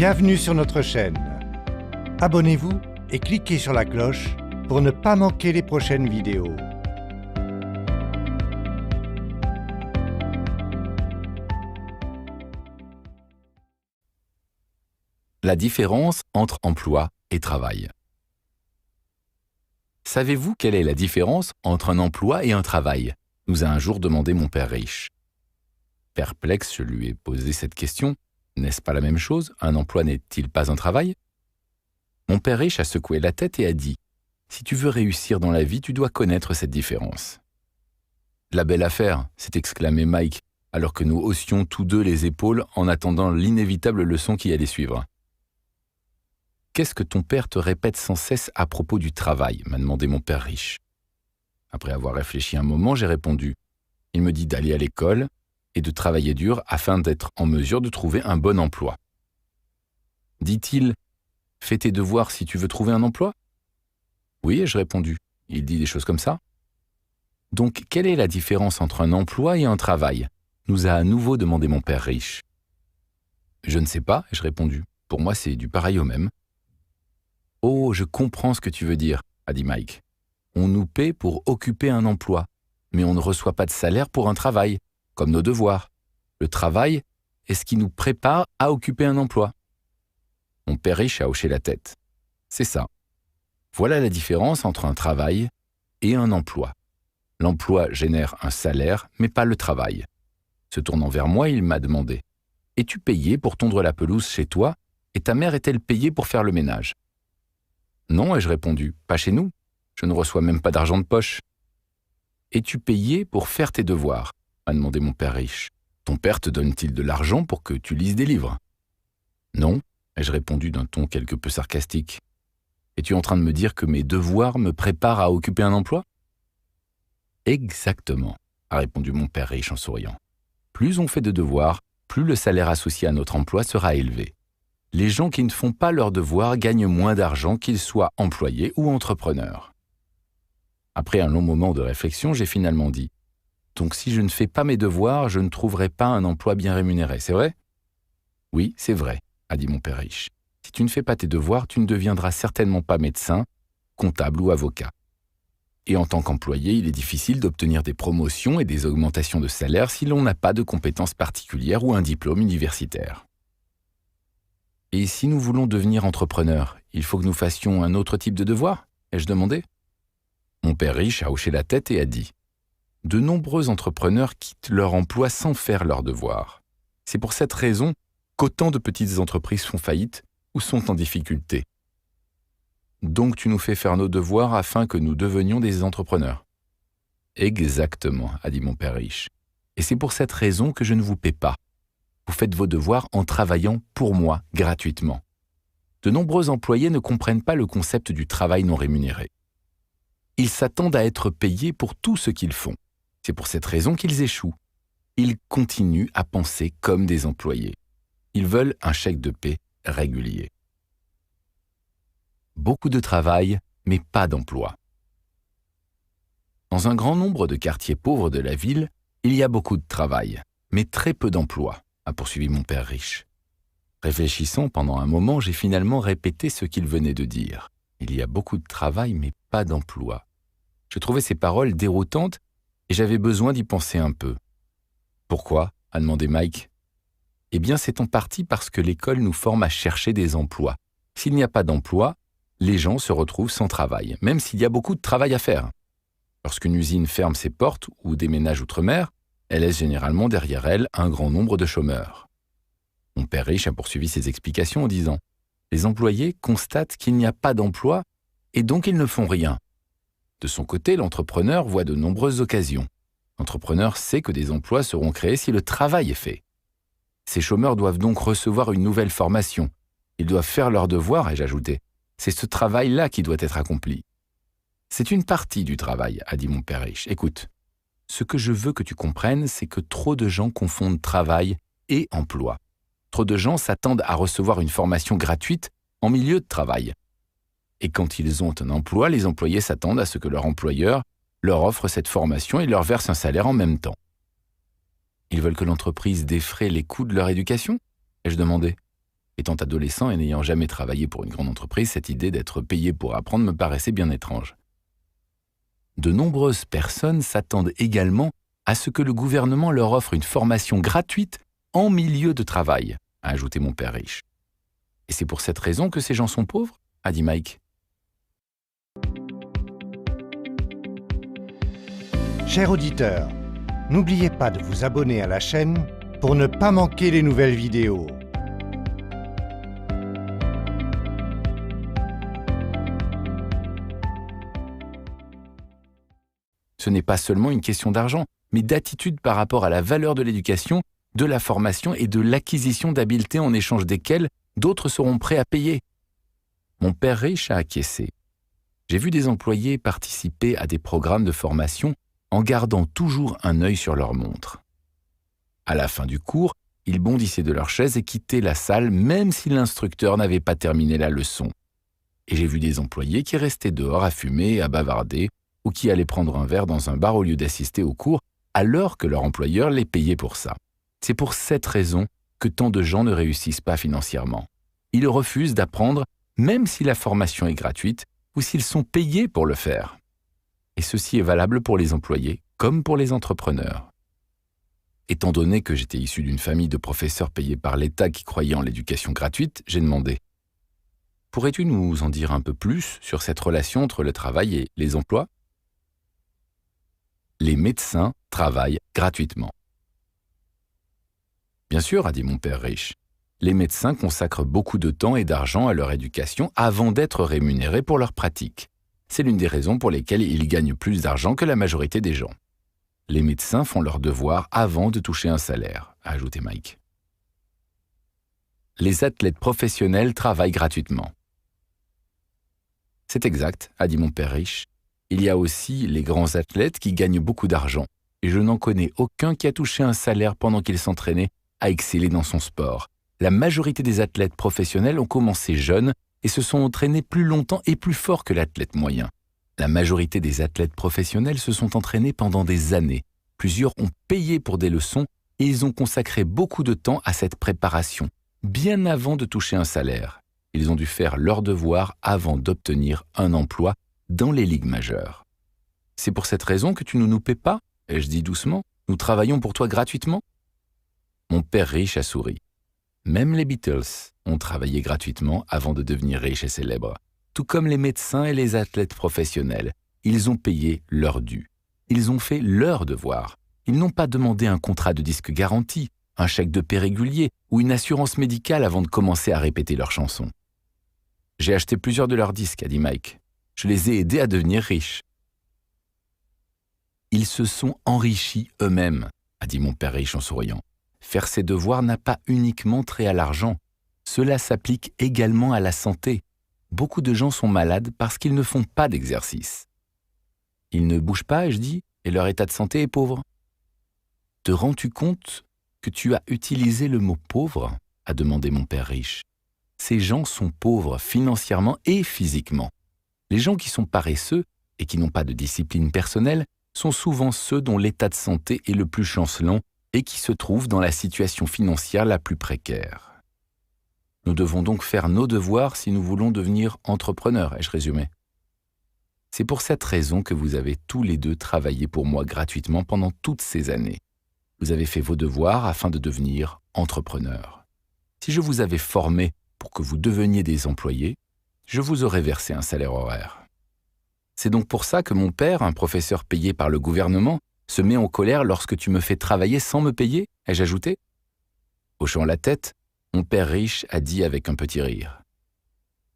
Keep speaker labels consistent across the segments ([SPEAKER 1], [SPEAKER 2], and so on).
[SPEAKER 1] Bienvenue sur notre chaîne. Abonnez-vous et cliquez sur la cloche pour ne pas manquer les prochaines vidéos.
[SPEAKER 2] La différence entre emploi et travail. Savez-vous quelle est la différence entre un emploi et un travail? Nous a un jour demandé mon père riche. Perplexe, je lui ai posé cette question. N'est-ce pas la même chose? Un emploi n'est-il pas un travail? Mon père riche a secoué la tête et a dit « Si tu veux réussir dans la vie, tu dois connaître cette différence. » La belle affaire, s'est exclamé Mike, alors que nous haussions tous deux les épaules en attendant l'inévitable leçon qui allait suivre. « Qu'est-ce que ton père te répète sans cesse à propos du travail ?» m'a demandé mon père riche. Après avoir réfléchi un moment, j'ai répondu « Il me dit d'aller à l'école et de travailler dur afin d'être en mesure de trouver un bon emploi. » Dit-il « Fais tes devoirs si tu veux trouver un emploi ?» Oui, ai-je répondu. Il dit des choses comme ça. Donc, quelle est la différence entre un emploi et un travail? Nous a à nouveau demandé mon père riche. Je ne sais pas, ai-je répondu. Pour moi, c'est du pareil au même. Oh, je comprends ce que tu veux dire, a dit Mike. On nous paie pour occuper un emploi, mais on ne reçoit pas de salaire pour un travail, comme nos devoirs. Le travail est ce qui nous prépare à occuper un emploi. Mon père riche a hoché la tête. C'est ça. Voilà la différence entre un travail et un emploi. L'emploi génère un salaire, mais pas le travail. Se tournant vers moi, il m'a demandé « Es-tu payé pour tondre la pelouse chez toi et ta mère est-elle payée pour faire le ménage ?» Non, ai-je répondu, pas chez nous. Je ne reçois même pas d'argent de poche. Es-tu payé pour faire tes devoirs? M'a demandé mon père riche. Ton père te donne-t-il de l'argent pour que tu lises des livres? Non, ai-je répondu d'un ton quelque peu sarcastique. Es-tu en train de me dire que mes devoirs me préparent à occuper un emploi? Exactement, a répondu mon père riche en souriant. Plus on fait de devoirs, plus le salaire associé à notre emploi sera élevé. Les gens qui ne font pas leurs devoirs gagnent moins d'argent qu'ils soient employés ou entrepreneurs. Après un long moment de réflexion, j'ai finalement dit « Donc si je ne fais pas mes devoirs, je ne trouverai pas un emploi bien rémunéré, c'est vrai ?» Oui, c'est vrai, a dit mon père riche. Si tu ne fais pas tes devoirs, tu ne deviendras certainement pas médecin, comptable ou avocat. Et en tant qu'employé, il est difficile d'obtenir des promotions et des augmentations de salaire si l'on n'a pas de compétences particulières ou un diplôme universitaire. Et si nous voulons devenir entrepreneurs, il faut que nous fassions un autre type de devoir? Ai-je demandé. Mon père riche a hoché la tête et a dit « De nombreux entrepreneurs quittent leur emploi sans faire leurs devoirs. C'est pour cette raison qu'autant de petites entreprises font faillite ou sont en difficulté. Donc tu nous fais faire nos devoirs afin que nous devenions des entrepreneurs. » Exactement, a dit mon père riche. Et c'est pour cette raison que je ne vous paie pas. Vous faites vos devoirs en travaillant pour moi, gratuitement. De nombreux employés ne comprennent pas le concept du travail non rémunéré. Ils s'attendent à être payés pour tout ce qu'ils font. C'est pour cette raison qu'ils échouent. Ils continuent à penser comme des employés. Ils veulent un chèque de paie régulier. Beaucoup de travail, mais pas d'emploi. Dans un grand nombre de quartiers pauvres de la ville, il y a beaucoup de travail, mais très peu d'emplois, a poursuivi mon père riche. Réfléchissant pendant un moment, j'ai finalement répété ce qu'il venait de dire. Il y a beaucoup de travail, mais pas d'emploi. Je trouvais ces paroles déroutantes et j'avais besoin d'y penser un peu. Pourquoi? A demandé Mike. Eh bien, c'est en partie parce que l'école nous forme à chercher des emplois. S'il n'y a pas d'emploi, les gens se retrouvent sans travail, même s'il y a beaucoup de travail à faire. Lorsqu'une usine ferme ses portes ou déménage outre-mer, elle laisse généralement derrière elle un grand nombre de chômeurs. Mon père riche a poursuivi ses explications en disant « Les employés constatent qu'il n'y a pas d'emploi et donc ils ne font rien. » De son côté, l'entrepreneur voit de nombreuses occasions. L'entrepreneur sait que des emplois seront créés si le travail est fait. Ces chômeurs doivent donc recevoir une nouvelle formation. Ils doivent faire leurs devoirs, ai-je ajouté. C'est ce travail-là qui doit être accompli. C'est une partie du travail, a dit mon père riche. Écoute, ce que je veux que tu comprennes, c'est que trop de gens confondent travail et emploi. Trop de gens s'attendent à recevoir une formation gratuite en milieu de travail. Et quand ils ont un emploi, les employés s'attendent à ce que leur employeur leur offre cette formation et leur verse un salaire en même temps. Ils veulent que l'entreprise défraie les coûts de leur éducation? Ai-je demandé. Étant adolescent et n'ayant jamais travaillé pour une grande entreprise, cette idée d'être payé pour apprendre me paraissait bien étrange. De nombreuses personnes s'attendent également à ce que le gouvernement leur offre une formation gratuite en milieu de travail, a ajouté mon père riche. Et c'est pour cette raison que ces gens sont pauvres, a dit Mike.
[SPEAKER 1] Chers auditeurs, n'oubliez pas de vous abonner à la chaîne pour ne pas manquer les nouvelles vidéos.
[SPEAKER 2] Ce n'est pas seulement une question d'argent, mais d'attitude par rapport à la valeur de l'éducation, de la formation et de l'acquisition d'habiletés en échange desquelles d'autres seront prêts à payer. Mon père riche a acquiescé. J'ai vu des employés participer à des programmes de formation en gardant toujours un œil sur leur montre. À la fin du cours, ils bondissaient de leur chaise et quittaient la salle même si l'instructeur n'avait pas terminé la leçon. Et j'ai vu des employés qui restaient dehors à fumer et à bavarder, ou qui allaient prendre un verre dans un bar au lieu d'assister au cours, alors que leur employeur les payait pour ça. C'est pour cette raison que tant de gens ne réussissent pas financièrement. Ils refusent d'apprendre, même si la formation est gratuite, ou s'ils sont payés pour le faire. Et ceci est valable pour les employés, comme pour les entrepreneurs. Étant donné que j'étais issu d'une famille de professeurs payés par l'État qui croyaient en l'éducation gratuite, j'ai demandé « Pourrais-tu nous en dire un peu plus sur cette relation entre le travail et les emplois ?» Les médecins travaillent gratuitement. Bien sûr, a dit mon père riche, les médecins consacrent beaucoup de temps et d'argent à leur éducation avant d'être rémunérés pour leur pratique. C'est l'une des raisons pour lesquelles ils gagnent plus d'argent que la majorité des gens. Les médecins font leurs devoirs avant de toucher un salaire, a ajouté Mike. Les athlètes professionnels travaillent gratuitement. C'est exact, a dit mon père riche. Il y a aussi les grands athlètes qui gagnent beaucoup d'argent, et je n'en connais aucun qui a touché un salaire pendant qu'il s'entraînait à exceller dans son sport. La majorité des athlètes professionnels ont commencé jeunes et se sont entraînés plus longtemps et plus fort que l'athlète moyen. La majorité des athlètes professionnels se sont entraînés pendant des années. Plusieurs ont payé pour des leçons et ils ont consacré beaucoup de temps à cette préparation, bien avant de toucher un salaire. Ils ont dû faire leurs devoirs avant d'obtenir un emploi dans les ligues majeures. C'est pour cette raison que tu ne nous paies pas, ai-je dit doucement. Nous travaillons pour toi gratuitement. Mon père riche a souri. Même les Beatles ont travaillé gratuitement avant de devenir riches et célèbres. Tout comme les médecins et les athlètes professionnels, ils ont payé leur dû. Ils ont fait leur devoir. Ils n'ont pas demandé un contrat de disque garanti, un chèque de paie régulier ou une assurance médicale avant de commencer à répéter leurs chansons. J'ai acheté plusieurs de leurs disques, a dit Mike. Je les ai aidés à devenir riches. Ils se sont enrichis eux-mêmes, a dit mon père riche en souriant. Faire ses devoirs n'a pas uniquement trait à l'argent. Cela s'applique également à la santé. Beaucoup de gens sont malades parce qu'ils ne font pas d'exercice. Ils ne bougent pas, ai-je dit, et leur état de santé est pauvre. Te rends-tu compte que tu as utilisé le mot « pauvre » a demandé mon père riche. Ces gens sont pauvres financièrement et physiquement. Les gens qui sont paresseux et qui n'ont pas de discipline personnelle sont souvent ceux dont l'état de santé est le plus chancelant et qui se trouvent dans la situation financière la plus précaire. Nous devons donc faire nos devoirs si nous voulons devenir entrepreneurs, ai-je résumé. C'est pour cette raison que vous avez tous les deux travaillé pour moi gratuitement pendant toutes ces années. Vous avez fait vos devoirs afin de devenir entrepreneurs. Si je vous avais formé pour que vous deveniez des employés, je vous aurais versé un salaire horaire. C'est donc pour ça que mon père, un professeur payé par le gouvernement, se met en colère lorsque tu me fais travailler sans me payer, ai-je ajouté. Hochant la tête, mon père riche a dit avec un petit rire.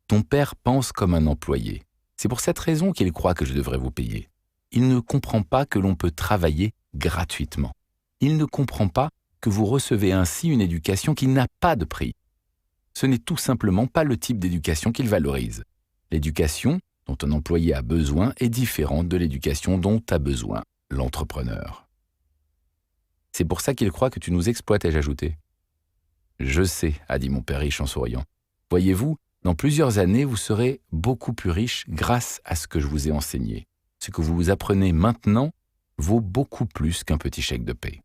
[SPEAKER 2] Ton père pense comme un employé. C'est pour cette raison qu'il croit que je devrais vous payer. Il ne comprend pas que l'on peut travailler gratuitement. Il ne comprend pas que vous recevez ainsi une éducation qui n'a pas de prix. Ce n'est tout simplement pas le type d'éducation qu'il valorise. L'éducation dont un employé a besoin est différente de l'éducation dont a besoin l'entrepreneur. C'est pour ça qu'il croit que tu nous exploites, ai-je ajouté. Je sais, a dit mon père riche en souriant. Voyez-vous, dans plusieurs années, vous serez beaucoup plus riche grâce à ce que je vous ai enseigné. Ce que vous apprenez maintenant vaut beaucoup plus qu'un petit chèque de paie.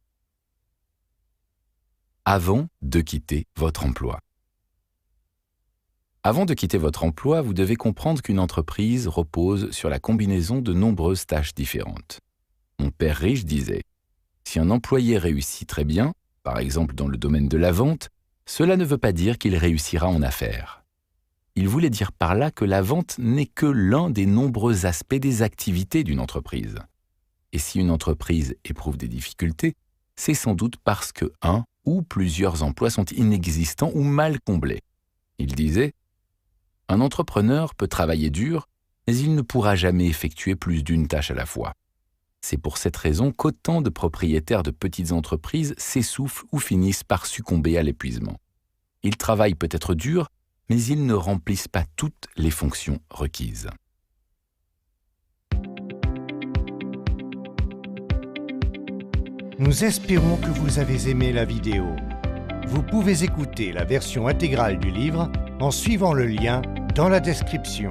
[SPEAKER 2] Avant de quitter votre emploi. Avant de quitter votre emploi, vous devez comprendre qu'une entreprise repose sur la combinaison de nombreuses tâches différentes. Mon père riche disait « Si un employé réussit très bien, par exemple dans le domaine de la vente, cela ne veut pas dire qu'il réussira en affaires. » Il voulait dire par là que la vente n'est que l'un des nombreux aspects des activités d'une entreprise. Et si une entreprise éprouve des difficultés, c'est sans doute parce que un ou plusieurs emplois sont inexistants ou mal comblés. Il disait « Un entrepreneur peut travailler dur, mais il ne pourra jamais effectuer plus d'une tâche à la fois. » C'est pour cette raison qu'autant de propriétaires de petites entreprises s'essoufflent ou finissent par succomber à l'épuisement. Ils travaillent peut-être dur, mais ils ne remplissent pas toutes les fonctions requises.
[SPEAKER 1] Nous espérons que vous avez aimé la vidéo. Vous pouvez écouter la version intégrale du livre en suivant le lien dans la description.